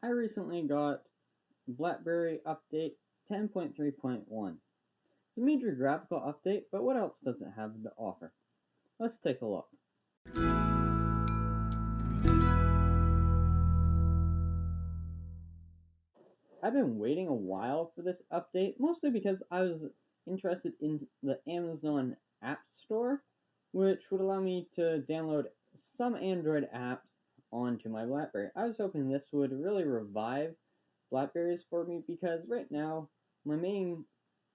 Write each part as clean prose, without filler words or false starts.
I recently got Blackberry update 10.3.1. It's a major graphical update, but what else does it have to offer? Let's take a look. I've been waiting a while for this update, mostly because I was interested in the Amazon App Store, which would allow me to download some Android apps onto my Blackberry. I was hoping this would really revive Blackberries for me because right now my main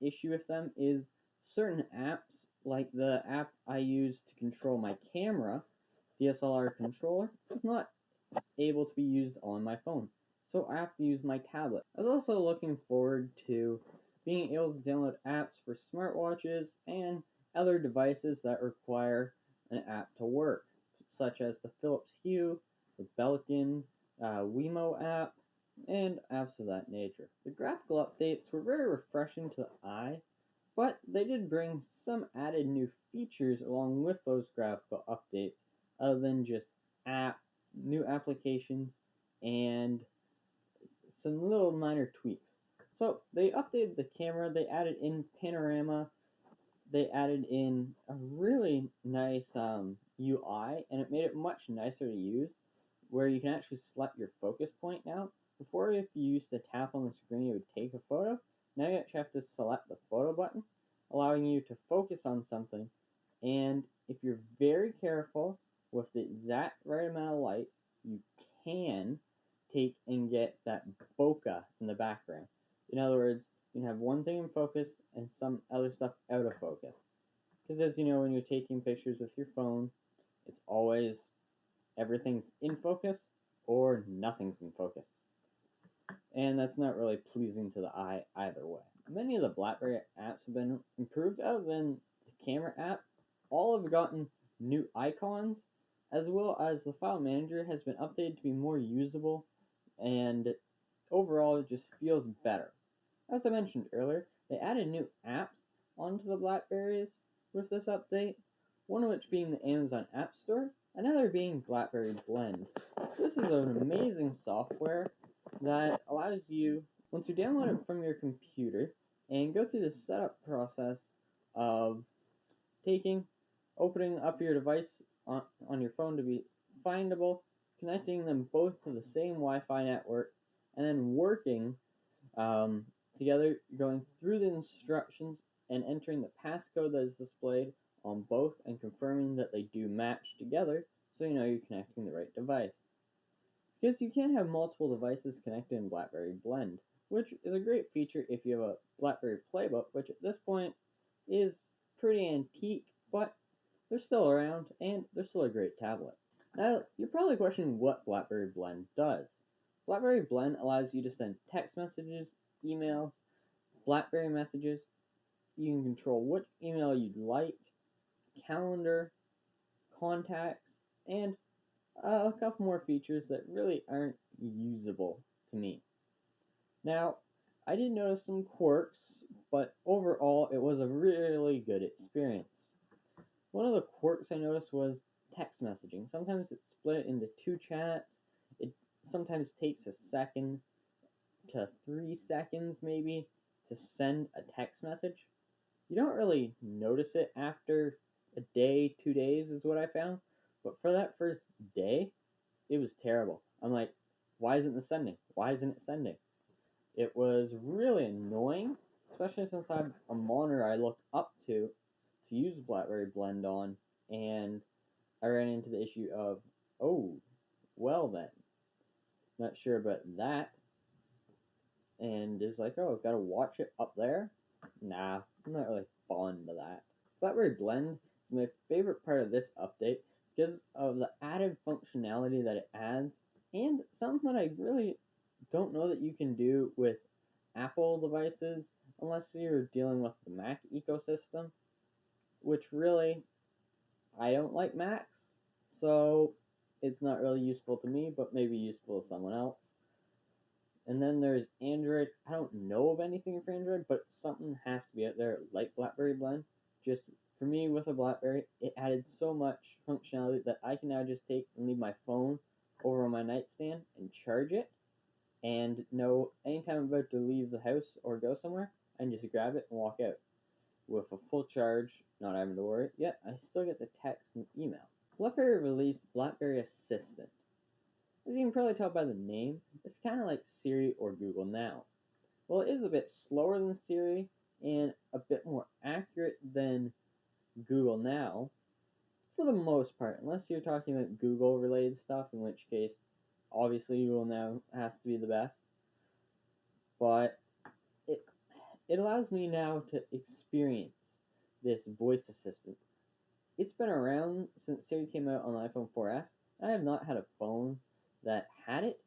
issue with them is certain apps, like the app I use to control my camera, DSLR controller, is not able to be used on my phone. So I have to use my tablet. I was also looking forward to being able to download apps for smartwatches and other devices that require an app to work, such as the Philips Hue, the Belkin, Wemo app, and apps of that nature. The graphical updates were very refreshing to the eye, but they did bring some added new features along with those graphical updates, other than just new applications and some little minor tweaks. So they updated the camera, they added in panorama, they added in a really nice UI, and it made it much nicer to use, where you can actually select your focus point now. Before, if you used to tap on the screen, it would take a photo. Now you actually have to select the photo button, allowing you to focus on something. And if you're very careful with the exact right amount of light, you can take and get that bokeh in the background. In other words, you can have one thing in focus and some other stuff out of focus. Because as you know, when you're taking pictures with your phone, it's always everything's in focus or nothing's in focus. And that's not really pleasing to the eye either way. Many of the Blackberry apps have been improved. Other than the camera app, all have gotten new icons, as well as the file manager has been updated to be more usable, and overall it just feels better. As I mentioned earlier, they added new apps onto the Blackberries with this update, one of which being the Amazon App Store, another being Blackberry Blend. This is an amazing software that allows you, once you download it from your computer, and go through the setup process of opening up your device on your phone to be findable, connecting them both to the same Wi-Fi network, and then working together, going through the instructions and entering the passcode that is displayed on both and confirming that they do match together so you know you're connecting the right device. Because you can have multiple devices connected in Blackberry Blend, which is a great feature if you have a Blackberry Playbook, which at this point is pretty antique, but they're still around and they're still a great tablet. Now, you're probably questioning what Blackberry Blend does. Blackberry Blend allows you to send text messages, emails, Blackberry messages. You can control which email you'd like, calendar, contacts, and a couple more features that really aren't usable to me. Now, I did notice some quirks, but overall it was a really good experience. One of the quirks I noticed was text messaging. Sometimes it's split into two chats. It sometimes takes a second to 3 seconds maybe to send a text message. You don't really notice it after a day, 2 days is what I found. But for that first day, it was terrible. I'm like, why isn't it sending? Why isn't it sending? It was really annoying, especially since I have a monitor I look up to use Blackberry Blend on, and I ran into the issue of, oh, well then, not sure about that, and it's like, oh, gotta watch it up there? Nah, I'm not really fond of that. Blackberry Blend is my favorite part of this update because of the added functionality that it adds, and something that I really don't know that you can do with Apple devices unless you're dealing with the Mac ecosystem, which really, I don't like Macs, so it's not really useful to me, but maybe useful to someone else. And then there's Android. I don't know of anything for Android, but something has to be out there like Blackberry Blend. Just for me with a Blackberry, it added so much functionality that I can now just take and leave my phone over on my nightstand and charge it. and know anytime I'm about to leave the house or go somewhere, I can just grab it and walk out with a full charge, not having to worry. Yet I still get the text and email. BlackBerry released Blackberry Assistant. As you can probably tell by the name, it's kind of like Siri or Google Now. Well, it is a bit slower than Siri and a bit more accurate than Google Now, for the most part, unless you're talking about Google related stuff, in which case obviously Google Now has to be the best. But it it allows me now to experience this voice assistant. It's been around since Siri came out on the iPhone 4S. I have not had a phone that had it,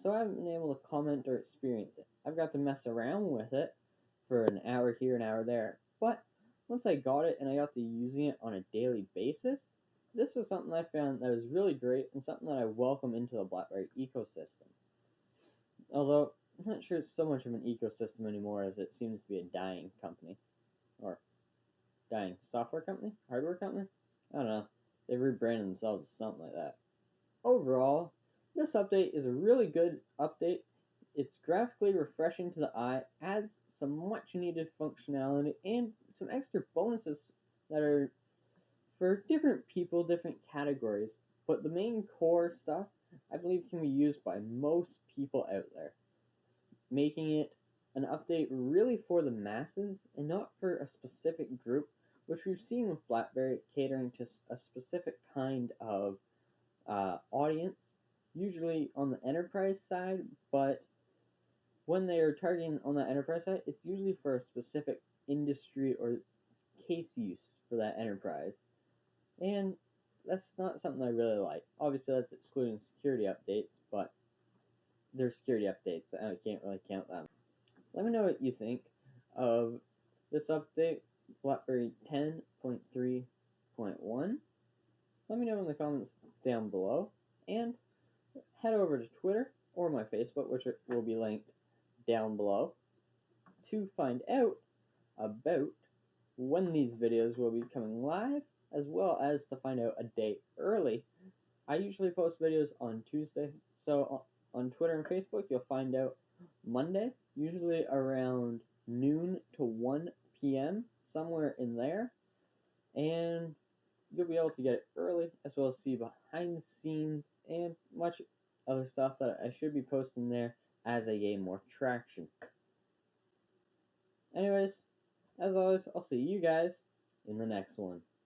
so I haven't been able to comment or experience it. I've got to mess around with it for an hour here, an hour there. But once I got it and I got to using it on a daily basis, this was something I found that was really great and something that I welcome into the BlackBerry ecosystem. Although I'm not sure it's so much of an ecosystem anymore, as it seems to be a dying company, or dying software company, hardware company. I don't know. They rebranded themselves as something like that. Overall, this update is a really good update. It's graphically refreshing to the eye, adds some much needed functionality, and some extra bonuses that are for different people, different categories. But the main core stuff, I believe, can be used by most people out there, making it an update really for the masses and not for a specific group, which we've seen with BlackBerry catering to a specific kind of audience, usually on the enterprise side, but when they are targeting on the enterprise side, it's usually for a specific industry or case use for that enterprise. And that's not something I really like. Obviously, that's excluding security updates, but they're security updates, so I can't really count them. Let me know what you think of this update, BlackBerry 10.3.1. Let me know in the comments down below, and head over to Twitter or my Facebook, which will be linked down below, to find out about when these videos will be coming live, as well as to find out a day early. I usually post videos on Tuesday, so on Twitter and Facebook you'll find out Monday, usually around noon to 1 p.m., somewhere in there, and you'll be able to get it early, as well as see behind the scenes and much other stuff that I should be posting there as I gain more traction. Anyways, as always, I'll see you guys in the next one.